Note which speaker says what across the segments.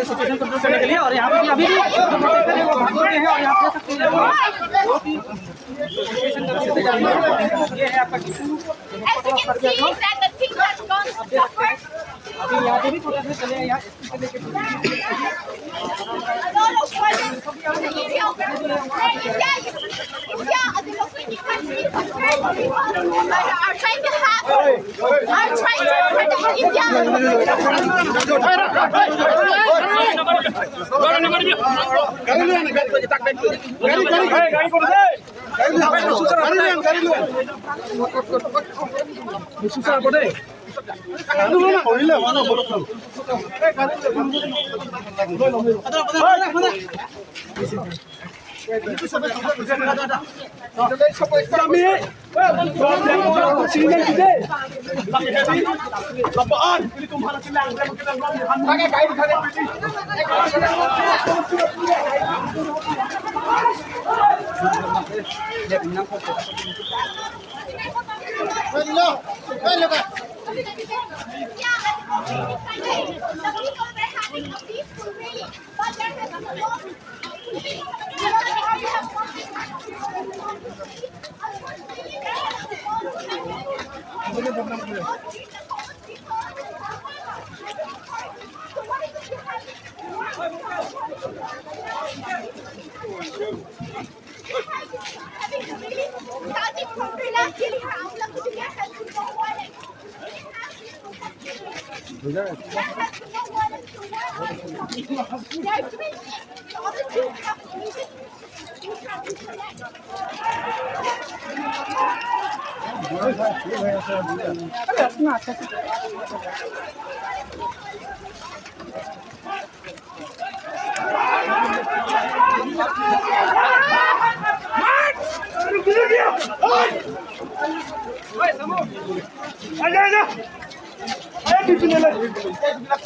Speaker 1: Situation control करने के लिए। और यहाँ पे अभी भी जो प्रोटेक्शन है वो भाग चुके हैं और यहाँ पे अभी यहाँ पे भी थोड़ा सा चले यहाँ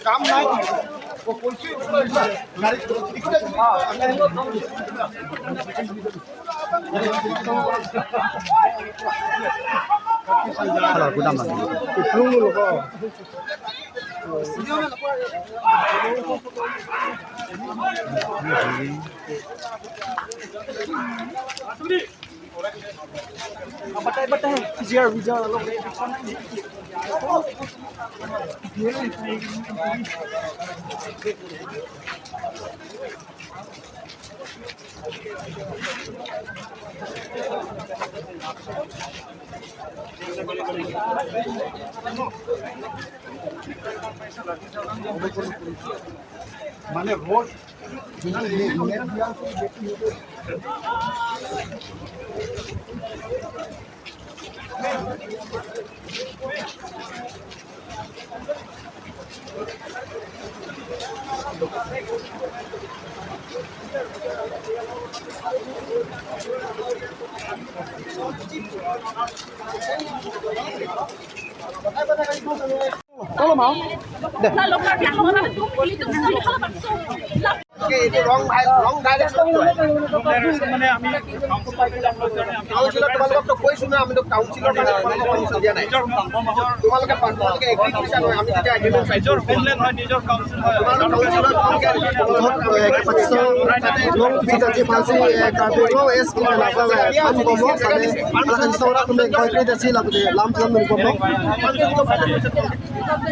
Speaker 1: काम नहीं वो बताए विजय लोग माने road Tolong mau? Lalu kan orang itu itu kalau langsung itu wrong direction মানে আমি কাউন্সিলর তোমালোকক তো কৈছো না আমি তো কাউন্সিলর মানে পারমিশন দিয়া নাই তোমালোকে এগ্রিকালচার হয় আমি যেতিয়া এগ্রিমেন্ট সাইজৰ হোমলেন্ড হয় নিজৰ কাউন্সিল হয় लोग भी तक फांसी कार्पेटो एस की लापा है हम बोलो साले अलग सौरा तुम्हें कंक्रीट अच्छी लगती है लाम सलाम में बोलो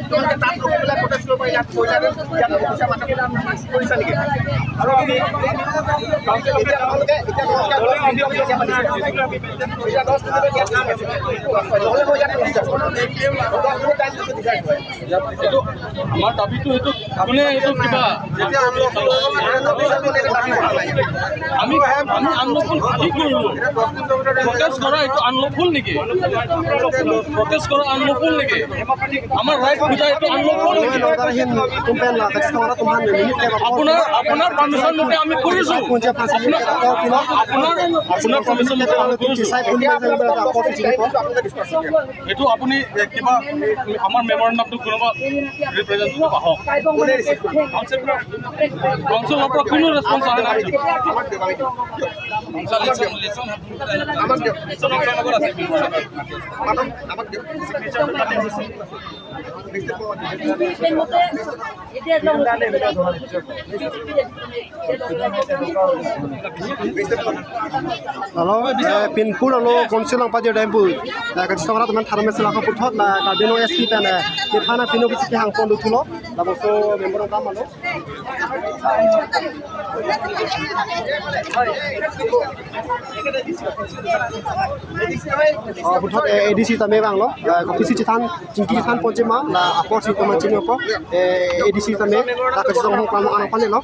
Speaker 1: তোমাকে তাত রকমলা প্রটেস্ট করব ইয়াত কইলা ইয়াত পয়সা মাথা পয়সা নেকি আৰু আমি কাউন্সিল এতিয়া আমালোকে এতিয়া আমাৰ দাবীটো হেতু কোনে হেতু কিবা যেতিয়া আমি আনলফুল কি কৰিলো প্ৰটেষ্ট কৰা এইটো আনলফুল নেকি প্ৰটেষ্ট কৰা আনলফুল নেকি আমাৰ রাইট পূজা এইটো আনলফুল নেকি আপোনাৰ পাৰমিশন মতে আমি কৰিছো আপোনাৰ পাৰমিশন মতে আমি কৰিছো এইটো আপুনি কিবা আমাৰ মেমৰেণ্ডামটো কোনোবা ৰিপ্ৰেজেন্টেটিভ আহক কাউন্সিলৰ পৰা কোনো ৰেছপন্স অহা নাই আমাক দিয়ক আমাক দিয়ক
Speaker 2: Halo, pinpur alo konsil ang pajo dempu. Kasi sa teman tharam mesela ka puthot na kabino SP pen ni thana pino bisi hang pon dutulo. Labo so member ng tamalo. Puthot ADC tame bang lo. Kopisi chithan chingki than ponjema na apor si teman chini opo. ADC tame ta kasi sa hong pamang anang panel lo.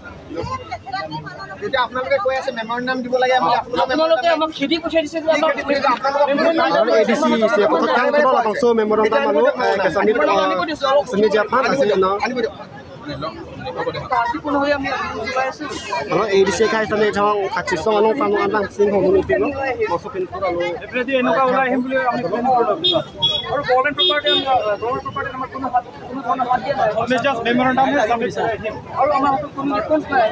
Speaker 1: যেতিয়া আপোনালোকে কৈ আছে মেমৰ নাম দিব লাগে আমি
Speaker 3: আপোনালোকে আমাক খেদি পঠিয়াই দিছে যে আমাক
Speaker 2: ADC se puthot kang tulo labang so member ng tamalo kasami sami japan asi no.
Speaker 3: কোনো হৈ আমি চলাই আছো
Speaker 2: Halo, ADC kai tame thang kachi so anong pamang anang sing ho muni pino. Moso pinpur alo.
Speaker 3: এপ্ৰেদি এনেকুৱা ওলাই আহিম বুলি আমি plane কৰিলো আৰু গভৰ্ণমেণ্ট প্ৰপাৰ্টি আমাৰ কোনো ধৰণৰ হাত দিয়া নাই আমি জাষ্ট মেমৰেণ্ডাম সাবমিট কৰিম আৰু আমাৰ হাতত কোনো ৰেসপন্স নাই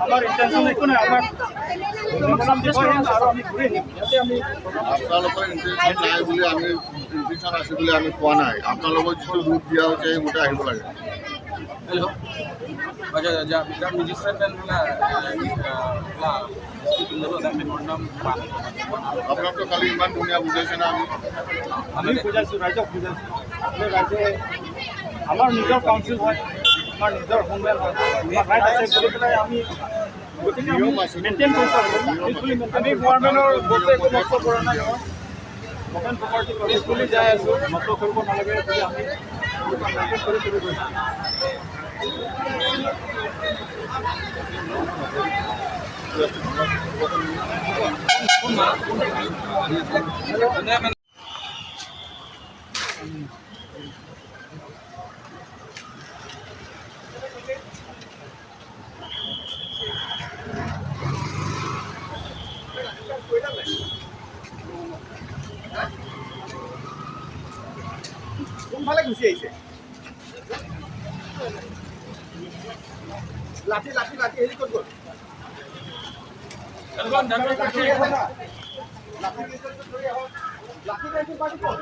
Speaker 3: আমাৰ ইন্টেনশন একো নাই আমাৰ মেমৰেণ্ডাম দিব আৰু আমি ঘূৰি আহিম ইয়াতে আমি
Speaker 4: আপোনালোকৰ ইণ্টেনশ্যন নাই বুলি আমি ইণ্টেনশ্যন আছে বুলি আমি কোৱা নাই আপোনালোকৰ যিটো ৰুট দিয়া হৈছে সেইমতে আহিব লাগে
Speaker 5: Hello. Jam register dan
Speaker 4: আপোনালোকে কালি ইমান ধুনীয়া বুজাইছে না
Speaker 3: আমি বুজাইছোঁ ৰাইজক বুজাইছোঁ ৰাইজে আমাৰ নিজৰ কাউন্সিল হয় আমাৰ নিজৰ হোমৱেল হয় আমাৰ ৰাইট আছে বুলি পেলাই আমি গতিকে আমি মেইনটেইন কৰিছোঁ আমি গভৰ্ণমেণ্টৰ বস্তু একো নষ্ট কৰা নাই গভৰ্ণমেণ্ট প্ৰপাৰ্টি পিছপৰি যাই আছোঁ নষ্ট কৰিব নালাগে বুলি আমি মেইনটেইন কৰি গৈছোঁ
Speaker 1: কোনফালে গুচি আহিছে লাঠি লাঠি লাঠি হেৰি ক'ত গ'ল লাঠি লাঠি পাৰ্টি ক'ত